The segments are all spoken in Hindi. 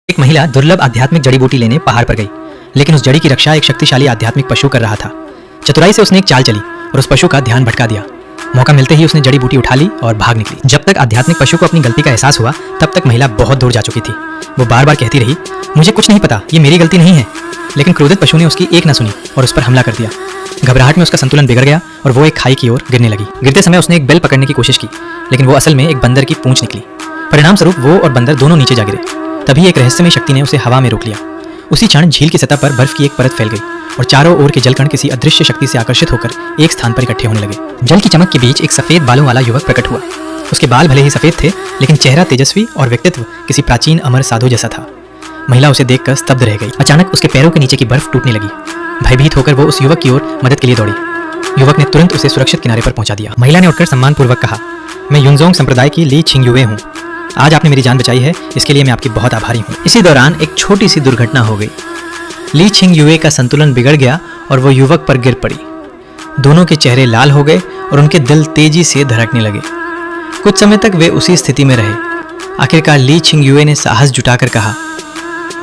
एक महिला दुर्लभ आध्यात्मिक जड़ी बूटी लेने पहाड़ पर गई, लेकिन उस जड़ी की रक्षा एक शक्तिशाली आध्यात्मिक पशु कर रहा था। चतुराई से उसने एक चाल चली और उस पशु का ध्यान भटका दिया। मौका मिलते ही उसने जड़ी बूटी उठा ली और भाग निकली। जब तक आध्यात्मिक पशु को अपनी गलती का एहसास हुआ, तब तक महिला बहुत दूर जा चुकी थी। वो बार बार कहती रही, मुझे कुछ नहीं पता, ये मेरी गलती नहीं है। लेकिन क्रोधित पशु ने उसकी एक न सुनी और उस पर हमला कर दिया। घबराहट में उसका संतुलन बिगड़ गया और वो एक खाई की ओर गिरने लगी। गिरते समय उसने एक बेल पकड़ने की कोशिश की, लेकिन वो असल में एक बंदर की पूंछ निकली। परिणाम स्वरूप वो और बंदर दोनों नीचे जा गिरे। तभी एक रहस्यमय शक्ति ने उसे हवा में रोक लिया। उसी क्षण झील की सतह पर बर्फ की एक परत फैल गई और चारों ओर के जलकण किसी अदृश्य शक्ति से आकर्षित होकर एक स्थान पर इकट्ठे होने लगे। जल की चमक के बीच एक सफेद बालों वाला युवक प्रकट हुआ। उसके बाल भले ही सफेद थे, लेकिन चेहरा तेजस्वी और व्यक्तित्व किसी प्राचीन अमर साधु जैसा था। महिला उसे देखकर स्तब्ध रह गई। अचानक उसके पैरों के नीचे की बर्फ टूटने लगी। भयभीत होकर वो उस युवक की ओर मदद के लिए दौड़ी। युवक ने तुरंत उसे सुरक्षित किनारे पर पहुंचा दिया। महिला ने उठकर सम्मानपूर्वक कहा, मैं युनजोंग संप्रदाय की ली छिंगयुए हूँ। आज आपने मेरी जान बचाई है, इसके लिए मैं आपकी बहुत आभारी हूँ। इसी दौरान एक छोटी सी दुर्घटना हो गई। ली छिंगयुए का संतुलन बिगड़ गया और वो युवक पर गिर पड़ी। दोनों के चेहरे लाल हो गए और उनके दिल तेजी से धड़कने लगे। कुछ समय तक वे उसी स्थिति में रहे। आखिरकार ली छिंगयुए ने साहस जुटाकर कहा,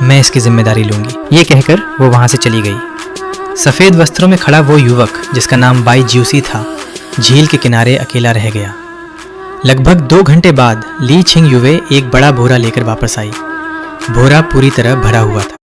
मैं इसकी जिम्मेदारी लूंगी। ये कहकर वो वहां से चली गई। सफेद वस्त्रों में खड़ा वो युवक, जिसका नाम बाई ज्यूसी था, झील के किनारे अकेला रह गया। लगभग 2 घंटे बाद ली छिंगयुए एक बड़ा बोरा लेकर वापस आई। बोरा पूरी तरह भरा हुआ था।